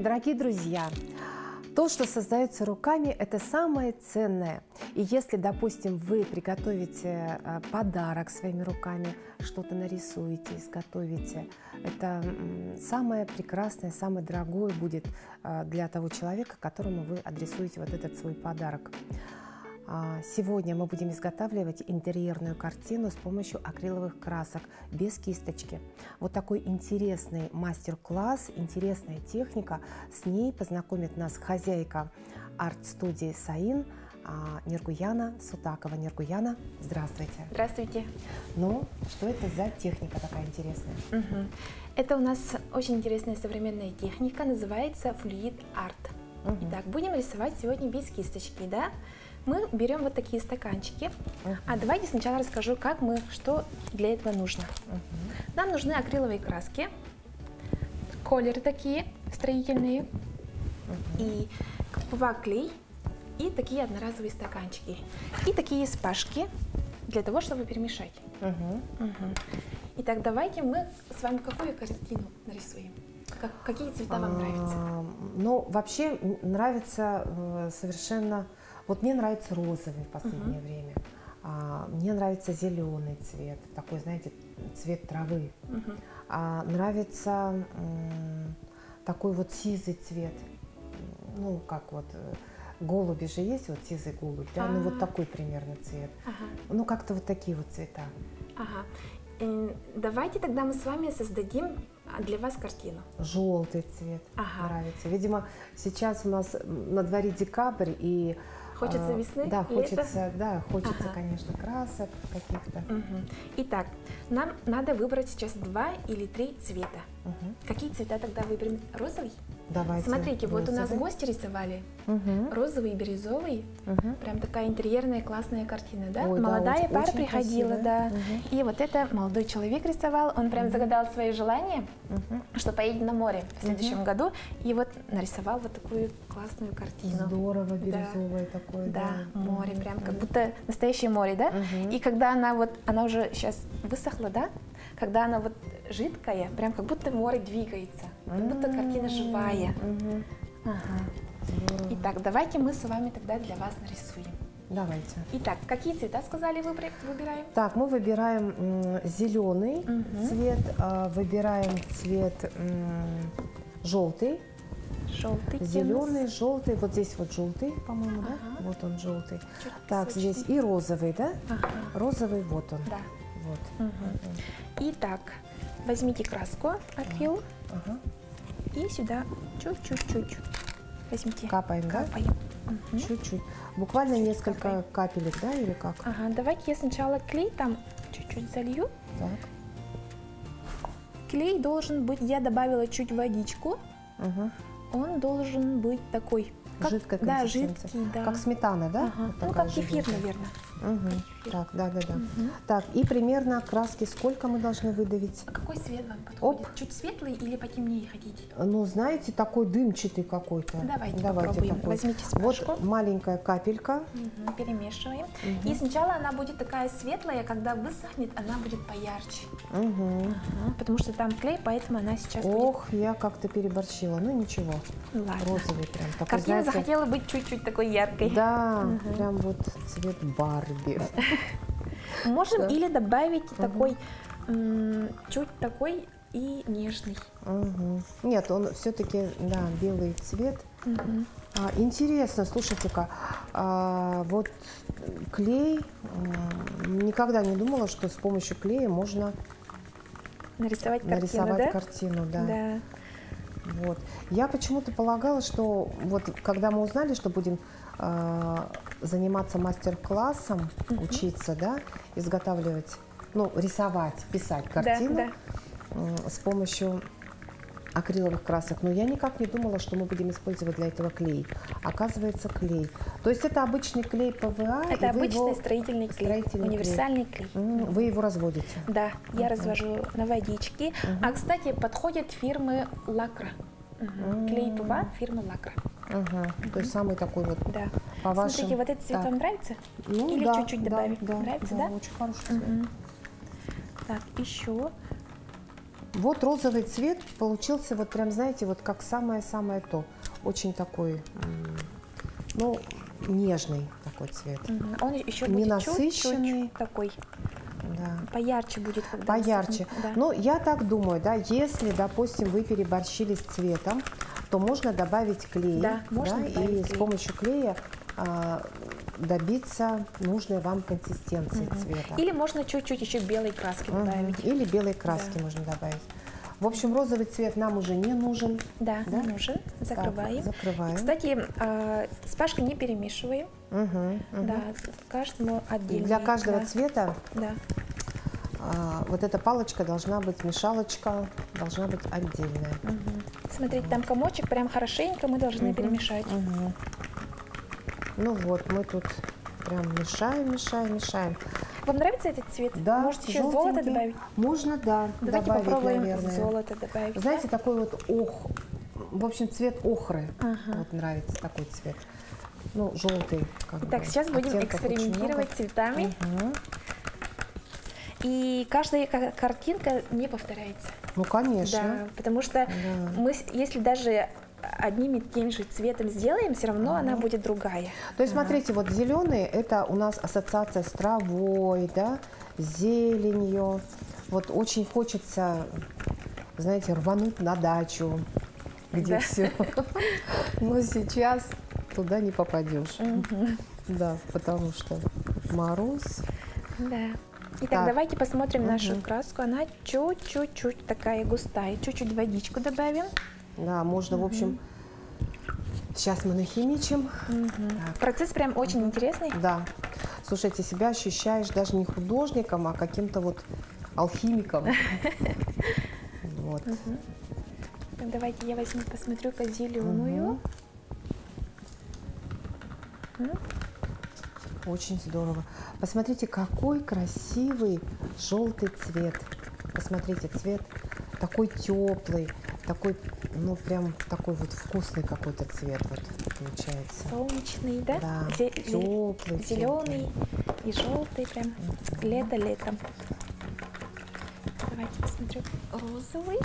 Дорогие друзья, то, что создается руками, это самое ценное. И если, допустим, вы приготовите подарок своими руками, что-то нарисуете, изготовите, это самое прекрасное, самое дорогое будет для того человека, которому вы адресуете вот этот свой подарок. Сегодня мы будем изготавливать интерьерную картину с помощью акриловых красок, без кисточки. Вот такой интересный мастер-класс, интересная техника. С ней познакомит нас хозяйка арт-студии «Саин» Нургуяна Сутакова. Нургуяна, здравствуйте. Здравствуйте. Ну, что это за техника такая интересная? Это у нас очень интересная современная техника, называется флюид арт. Итак, будем рисовать сегодня без кисточки, да? Мы берем вот такие стаканчики. А давайте сначала расскажу, что для этого нужно. Нам нужны акриловые краски, колеры такие строительные, и клей, и такие одноразовые стаканчики, и такие спашки для того, чтобы перемешать. Итак, давайте мы с вами какую картину нарисуем? Какие цвета вам нравятся? Ну, вообще нравится совершенно... Вот мне нравится розовый в последнее время. Мне нравится зеленый цвет, такой, знаете, цвет травы. Нравится такой вот сизый цвет. Ну, как вот голуби же есть, вот сизый голубь, да? Ну, вот такой примерно цвет. Ну, как-то вот такие вот цвета. Давайте тогда мы с вами создадим для вас картину. Желтый цвет нравится. Видимо, сейчас у нас на дворе декабрь, и хочется весны? Да, хочется, конечно, красок каких-то. Итак, нам надо выбрать сейчас 2 или 3 цвета. Какие цвета тогда выберем? Розовый? Давайте. Смотрите, вот у нас гости рисовали розовый и бирюзовый. Прям такая интерьерная классная картина, да? Ой, молодая да, пара очень приходила, красиво. да. И вот это молодой человек рисовал, он прям загадал свои желания, что поедет на море в следующем году, и вот нарисовал вот такую классную картину. Здорово, бирюзовое такое. Да, море, прям как будто настоящее море, да? И когда она уже сейчас высохла, да? Когда она вот жидкая, прям как будто море двигается, как будто картина живая. Итак, давайте мы с вами тогда для вас нарисуем. Давайте. Итак, какие цвета, сказали, выбираем? Так, мы выбираем зеленый цвет, выбираем цвет желтый. Желтый. Зеленый, желтый, вот здесь вот желтый, по-моему, да? Вот он желтый. Так, здесь и розовый, да? Розовый, вот он. Да. Вот. Итак, возьмите краску, акрил, и сюда чуть-чуть возьмите. Капаем, да? Капаем. Чуть-чуть. Буквально несколько капелек, да, или как? Давайте я сначала клей там чуть-чуть залью. Так. Клей должен быть, я добавила чуть водичку. Он должен быть такой, как, жидкая да, консистенция. жидкий, да. Как сметана, да? Вот ну, как кефир, наверное. Так, да. Так, и примерно краски сколько мы должны выдавить? А какой цвет вам подходит? Чуть светлый или потемнее хотите? Ну, знаете, такой дымчатый какой-то. Давайте попробуем. Такой. Возьмите спашку. Вот маленькая капелька. Перемешиваем. И сначала она будет такая светлая, когда высохнет, она будет поярче. Потому что там клей, поэтому она сейчас Ох, я как-то переборщила. Ну, ничего. Ладно. Розовый прям. Такой, картина знаете, захотела быть чуть-чуть такой яркой. Да, прям вот цвет Барби. Можем или добавить такой, чуть такой и нежный. Нет, он все-таки, да, белый цвет. Интересно, слушайте-ка, вот клей, никогда не думала, что с помощью клея можно нарисовать картину, да? Да. Вот. Я почему-то полагала, что вот когда мы узнали, что будем заниматься мастер-классом, учиться, да, изготавливать, ну, рисовать, писать картину с помощью акриловых красок, но я никак не думала, что мы будем использовать для этого клей. Оказывается, клей. То есть это обычный клей ПВА? Это обычный строительный клей, универсальный клей. Вы его разводите? Да, я развожу на водичке. А, кстати, подходит фирмы Лакра. Клей ПВА фирмы Лакра. То есть самый такой вот. Да. По вашим... Смотрите, вот этот цвет вам нравится? Ну, или да, чуть-чуть добавим? Да, Нравится, да? да? Очень хороший цвет. Так, еще. Вот розовый цвет получился вот прям, знаете, вот как самое-самое то. Очень такой, ну, нежный такой цвет. Он еще Не будет насыщенный. чуть-чуть такой, Да. поярче будет. Когда Поярче. Да. Ну, я так думаю, да, если, допустим, вы переборщили с цветом, то можно добавить клей. Да, можно добавить и клей. с помощью клея добиться нужной вам консистенции цвета. Или можно чуть-чуть еще белой краски добавить. Или белой краски можно добавить. В общем, розовый цвет нам уже не нужен. Да, не нужен. Закрываем. Так, закрываем. Кстати, спашкой не перемешиваем. Да, каждому отдельно. Для каждого цвета да. Вот эта палочка должна быть, мешалочка должна быть отдельная. Смотрите, там комочек, прям хорошенько мы должны перемешать. Ну вот, мы тут прям мешаем, мешаем, мешаем. Вам нравится этот цвет? Да, можете еще золото добавить? Можно, да, Давайте добавить, попробуем наверное. золото добавить. Знаете, такой вот в общем, цвет охры. Вот нравится такой цвет. Ну, желтый. Итак, сейчас будем экспериментировать цветами. И каждая картинка не повторяется. Ну, конечно. Да, потому что мы, если даже одним и тем же цветом сделаем, все равно она будет другая. То есть, смотрите, вот зеленый — это у нас ассоциация с травой, да, с зеленью. Вот очень хочется, знаете, рвануть на дачу, где все. Но сейчас туда не попадешь. Да, потому что мороз. Да. Итак, давайте посмотрим нашу краску. Она чуть-чуть такая густая. Чуть-чуть водичку добавим. Да, можно, в общем, сейчас мы нахимичим. Процесс прям очень интересный. Да. Слушайте, себя ощущаешь даже не художником, а каким-то вот алхимиком. Вот. Давайте я возьму, посмотрю-ка зеленую. Очень здорово. Посмотрите, какой красивый желтый цвет. Посмотрите, цвет такой теплый, такой, ну прям такой вот вкусный какой-то цвет вот получается. Солнечный, да? Да, теплый. Зеленый и желтый, прям лето-летом. Давайте посмотрю розовый.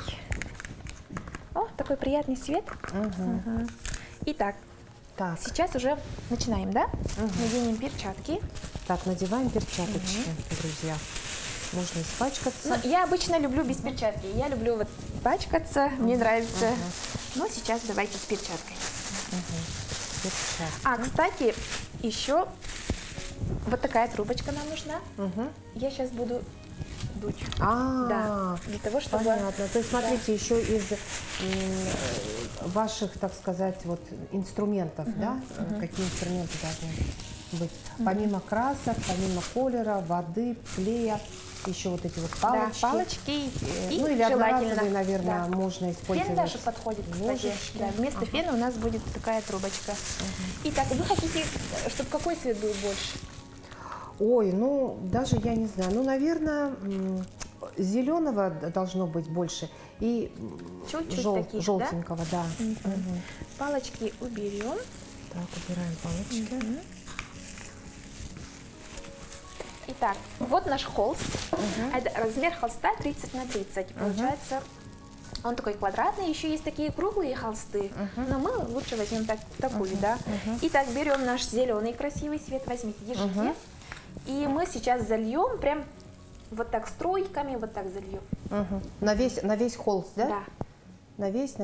О, такой приятный цвет. Итак, сейчас уже начинаем, да? Наденем перчатки. Так, надеваем перчаточки, друзья. Можно испачкаться. Ну, я обычно люблю без перчатки. Я люблю вот пачкаться, мне нравится. Но сейчас давайте с перчаткой. Кстати, еще вот такая трубочка нам нужна. Я сейчас буду дуть. Да, для того, чтобы... Понятно. То есть, смотрите, еще из ваших, так сказать, вот инструментов, да? Какие инструменты должны быть? Помимо красок, помимо колера, воды, клея, еще вот эти вот палочки. Да, палочки и ну, или одноразовые, наверное, можно использовать. Фен даже подходит, кстати. Да, вместо фена у нас будет такая трубочка. Итак, вы хотите, чтобы какой цвет был больше? Ой, ну, даже я не знаю. Ну, наверное, зеленого должно быть больше и чуть-чуть желтенького, да. Палочки уберем. Так, убираем палочки. Итак, вот наш холст. Это размер холста 30 на 30. Получается, он такой квадратный. Еще есть такие круглые холсты, но мы лучше возьмем такую, да. Итак, берем наш зеленый красивый цвет, возьмите, держите. И мы сейчас зальем прям вот так струйками, вот так зальем. На весь холст, да? Да. На весь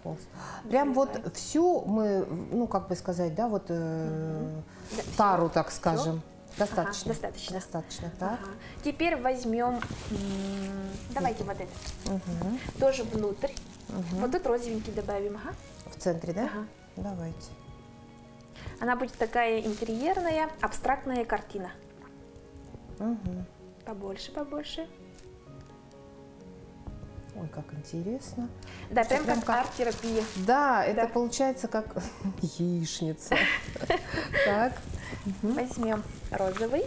холст. Прям вот всю мы, ну, как бы сказать, да, вот тару, так скажем. Достаточно. Достаточно, так. Теперь возьмем, давайте вот это, тоже внутрь. Вот тут розовенький добавим. В центре, да? Давайте. Она будет такая интерьерная, абстрактная картина. Побольше, побольше. Ой, как интересно. Да, прям как арт-терапия. Да, это получается как яичница. Так. Возьмем розовый.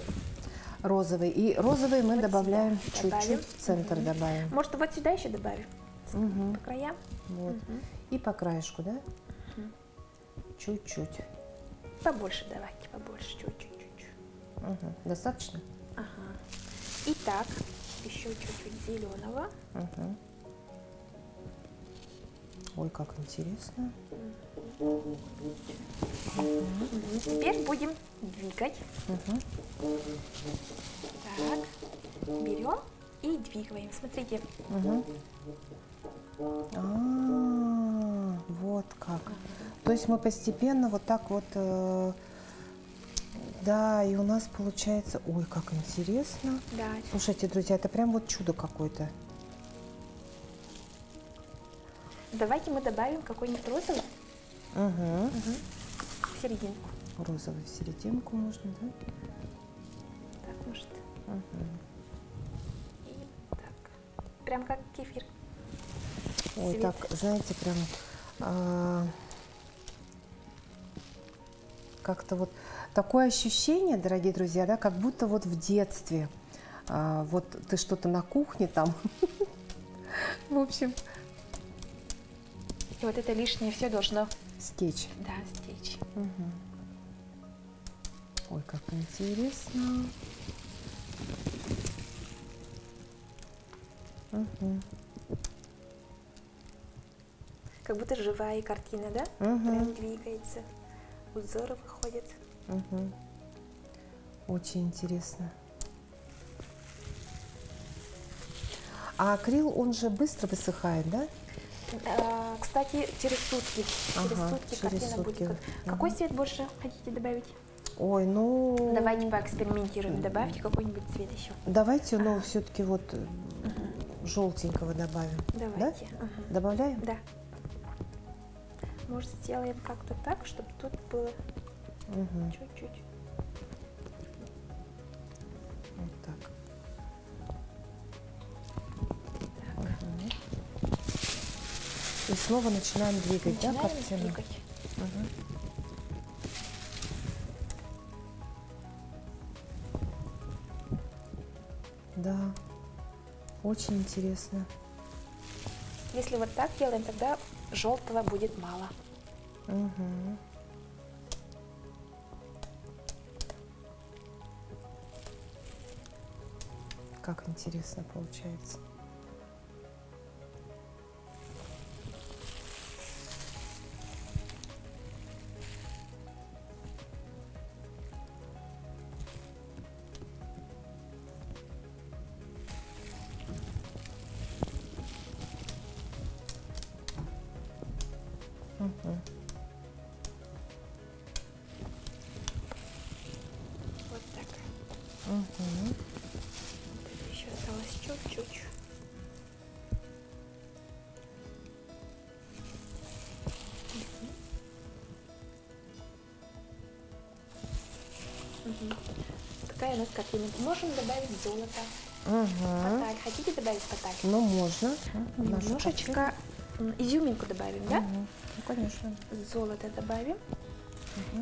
Розовый. И розовый мы добавляем чуть-чуть в центр добавим. Может, вот сюда еще добавим? По краям. Вот. И по краешку, да? Чуть-чуть. Побольше давайте, побольше, чуть-чуть. Достаточно? Итак, еще чуть-чуть зеленого. Угу. Ой, как интересно. Теперь будем двигать. Так, берем и двигаем. Смотрите. Вот как. То есть мы постепенно вот так вот, да, и у нас получается, ой, как интересно. Да. Слушайте, друзья, это прям вот чудо какое-то. Давайте мы добавим какой-нибудь розовый в серединку. Розовый в серединку можно, да? Так, может. И так. Прям как кефир. Ой, Цвет. так, знаете, прям как-то вот такое ощущение, дорогие друзья, да, как будто вот в детстве. Вот ты что-то на кухне там. В общем. И вот это лишнее все должно стечь. Да, стечь. Ой, как интересно. Как будто живая картина, да? Прям двигается. Узоры выходят. Очень интересно. А акрил, он же быстро высыхает, да? Кстати, через сутки. Картина будет. Какой цвет больше хотите добавить? Ой, ну... Давайте поэкспериментируем. Добавьте какой-нибудь цвет еще. Давайте, но все-таки вот желтенького добавим. Давайте. Да? Добавляем? Да. Может, сделаем как-то так, чтобы тут было чуть-чуть. Вот так. И снова начинаем двигать, да, картину? Двигать. Да, очень интересно. Если вот так делаем, тогда желтого будет мало. Как интересно получается. Вот так. Еще осталось чуть-чуть. Такая у нас картина. Можем добавить золото. Поталь. Хотите добавить поталь? Ну, можно. Немножечко изюминку добавим, да? Ну, конечно. Золото добавим.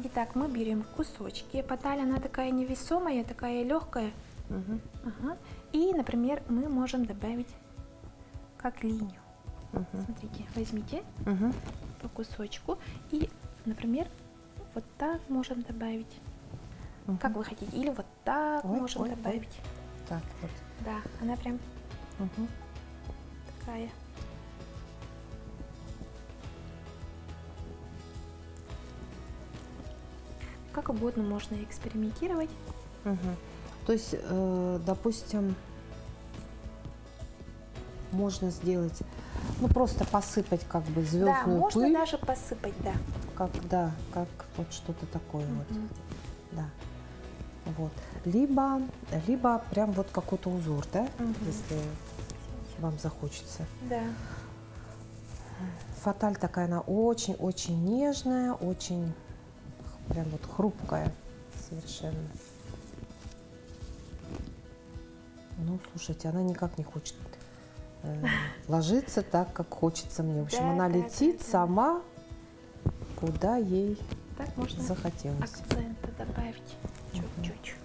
Итак, мы берем кусочки. Поталь, она такая невесомая, такая легкая. И, например, мы можем добавить как линию. Смотрите, возьмите по кусочку и, например, вот так можем добавить. Как вы хотите. Или вот так можем добавить. Так вот. Да, она прям такая. Как угодно можно экспериментировать. То есть, допустим, можно сделать, ну просто посыпать как бы звездную пыль. Да, можно пыль, даже посыпать, да. Как вот что-то такое вот, да. Вот. Либо прям вот какой-то узор, да, если вам захочется. Да. Фаталь такая, она очень-очень нежная, очень прям вот хрупкая совершенно. Ну, слушайте, она никак не хочет ложиться так, как хочется мне. В общем, она летит сама, куда ей так можно захотелось. Акценты добавить чуть-чуть.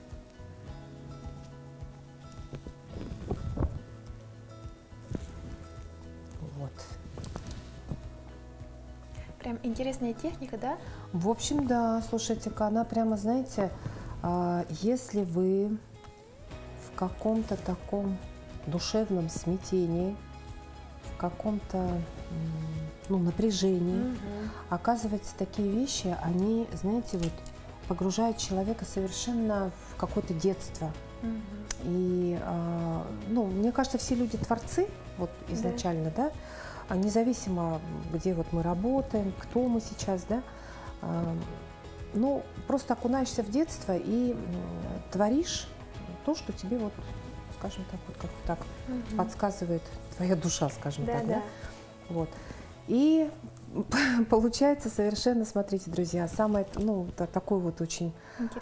Вот. Прям интересная техника, да? В общем, да, слушайте-ка, она прямо, знаете, если вы в каком-то таком душевном смятении, в каком-то напряжении. Оказывается, такие вещи, они, знаете, вот погружают человека совершенно в какое-то детство. И, мне кажется, все люди творцы, вот изначально, да, независимо, где вот мы работаем, кто мы сейчас, да, просто окунаешься в детство и творишь то, что тебе вот, скажем так, вот как так подсказывает твоя душа, скажем так, да? Вот. И получается совершенно, смотрите, друзья, самое, такой вот очень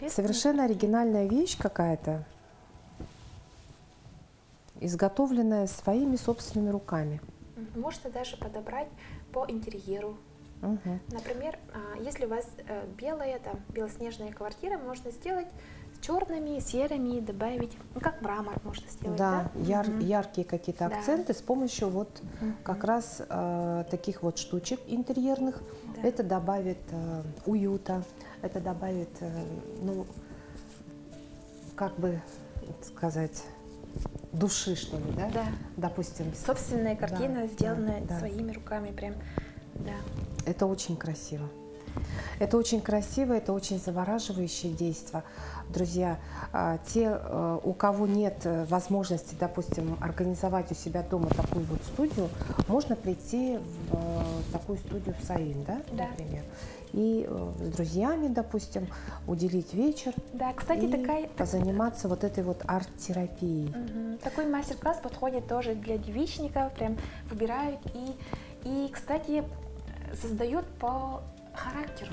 совершенно оригинальная вещь какая-то, изготовленная своими собственными руками. Можете даже подобрать по интерьеру. Например, если у вас белая, белоснежная квартира, можно сделать с черными, серыми, добавить, как мрамор можно сделать. Да, яркие какие-то акценты с помощью вот как раз таких вот штучек интерьерных. Да. Это добавит уюта, это добавит, как бы сказать, души, что ли, да? Да. Допустим. Собственная картина, сделанная своими руками, прям, да. Это очень красиво. Это очень красиво, это очень завораживающее действие. Друзья, те, у кого нет возможности, допустим, организовать у себя дома такую вот студию, можно прийти в такую студию в Саин, да, например, и с друзьями, допустим, уделить вечер, да, кстати, и позаниматься вот этой вот арт-терапией. Такой мастер-класс подходит тоже для девичников, прям выбирают и, кстати, создают по характеру,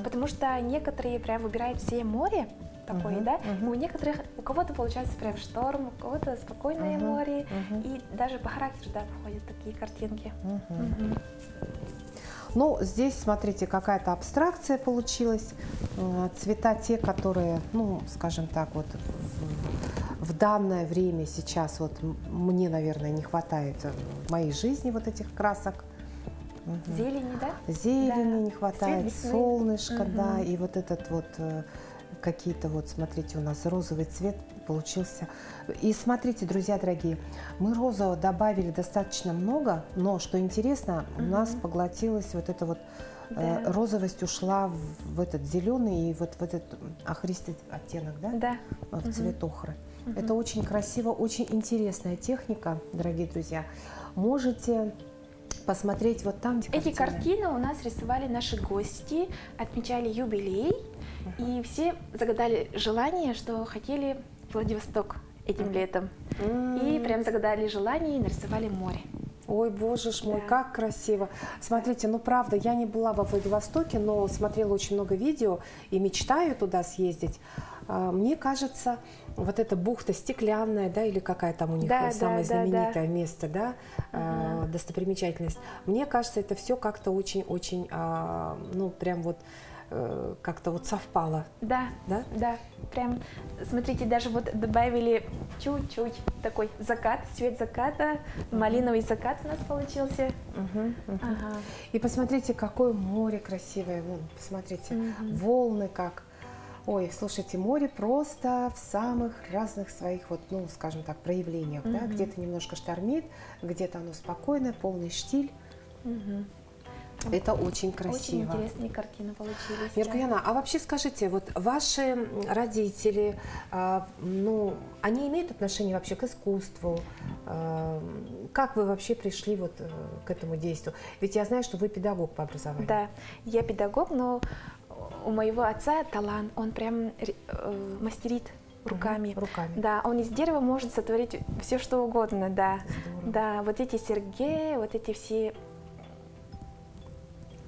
потому что некоторые прям выбирают все море такое, да, и у некоторых, у кого-то получается прям шторм, у кого-то спокойное море, и даже по характеру, да, выходят такие картинки. Ну, здесь, смотрите, какая-то абстракция получилась, цвета те, которые, скажем так, вот в данное время сейчас, вот мне, наверное, не хватает в моей жизни вот этих красок. Зелени, да? Зелени не хватает, солнышко, да, и вот этот вот какие-то вот, смотрите, у нас розовый цвет получился. И смотрите, друзья дорогие, мы розового добавили достаточно много, но, что интересно, у нас поглотилась вот эта вот розовость, ушла в этот зеленый и вот в этот охристый оттенок, да? Да. В цвет охры. Это очень красиво, очень интересная техника, дорогие друзья. Можете посмотреть вот там, где эти картины у нас рисовали наши гости, отмечали юбилей, и все загадали желание, что хотели Владивосток этим летом. И прям загадали желание и нарисовали море. Ой, боже ж мой, как красиво. Смотрите, правда, я не была во Владивостоке, но смотрела очень много видео и мечтаю туда съездить. Мне кажется, вот эта бухта стеклянная, да, или какая там у них самое знаменитое место, да, достопримечательность. Мне кажется, это все как-то очень-очень, прям вот как-то вот совпало. Да, да, да. Прям, смотрите, даже вот добавили чуть-чуть такой закат, цвет заката, малиновый закат у нас получился. И посмотрите, какое море красивое, вон, посмотрите, волны как. Ой, слушайте, море просто в самых разных своих, вот, скажем так, проявлениях, да, где-то немножко штормит, где-то оно спокойное, полный штиль. Это очень красиво. Очень интересные картины получились. Миргаяна, а вообще скажите, вот ваши родители, они имеют отношение вообще к искусству? Как вы вообще пришли вот к этому действию? Ведь я знаю, что вы педагог по образованию. Да, я педагог, но у моего отца талант, он прям мастерит руками. Да, он из дерева может сотворить все, что угодно, да. Здорово. Да, вот эти серьги, вот эти все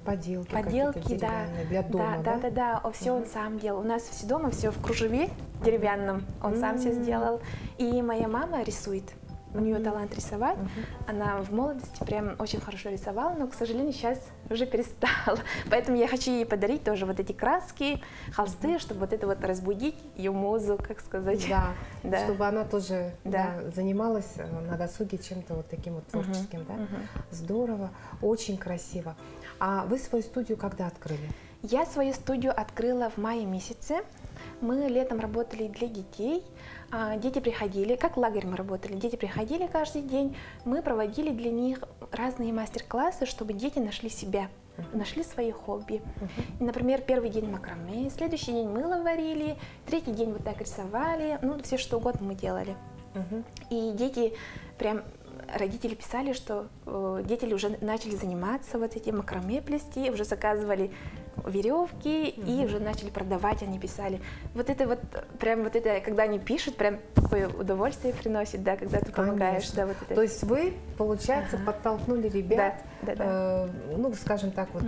поделки, да, для дома, да, все он сам делал. У нас все дома, все в кружеве деревянном, он сам все сделал. И моя мама рисует. У нее талант рисовать. Она в молодости прям очень хорошо рисовала, но, к сожалению, сейчас уже перестала. Поэтому я хочу ей подарить тоже вот эти краски, холсты, чтобы вот это вот разбудить ее музу, как сказать. Да, чтобы она тоже занималась на досуге чем-то вот таким вот творческим, да. Здорово, очень красиво. А вы свою студию когда открыли? Я свою студию открыла в мае месяце. Мы летом работали для детей. Дети приходили, как лагерь мы работали, дети приходили каждый день. Мы проводили для них разные мастер-классы, чтобы дети нашли себя, нашли свои хобби. И, например, первый день макраме, следующий день мыло варили, третий день вот так рисовали, ну, все что угодно мы делали. И дети прям... Родители писали, что дети уже начали заниматься вот этим макраме плести, уже заказывали веревки и уже начали продавать, они писали. Вот это вот, прям вот это, когда они пишут, прям такое удовольствие приносит, да, когда ты помогаешь. Да, вот это. То есть вы, получается, подтолкнули ребят, ну, скажем так, вот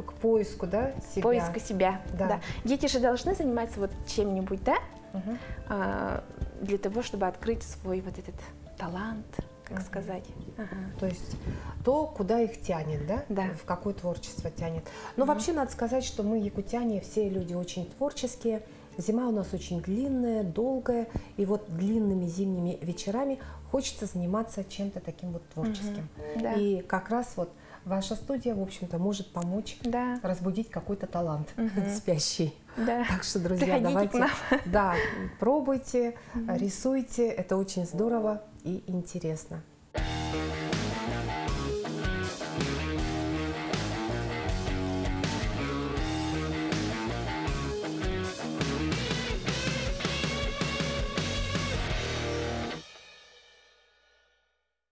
к поиску, да, себя. Поиску себя, да. Дети же должны заниматься вот чем-нибудь, да, для того, чтобы открыть свой вот этот талант, как сказать. То есть то, куда их тянет, да? Да. В какое творчество тянет. Но вообще надо сказать, что мы, якутяне, все люди очень творческие. Зима у нас очень длинная, долгая. И вот длинными зимними вечерами хочется заниматься чем-то таким вот творческим. Да. И как раз вот ваша студия, в общем-то, может помочь разбудить какой-то талант спящий. Да. Так что, друзья, давайте, пробуйте, рисуйте. Это очень здорово и интересно.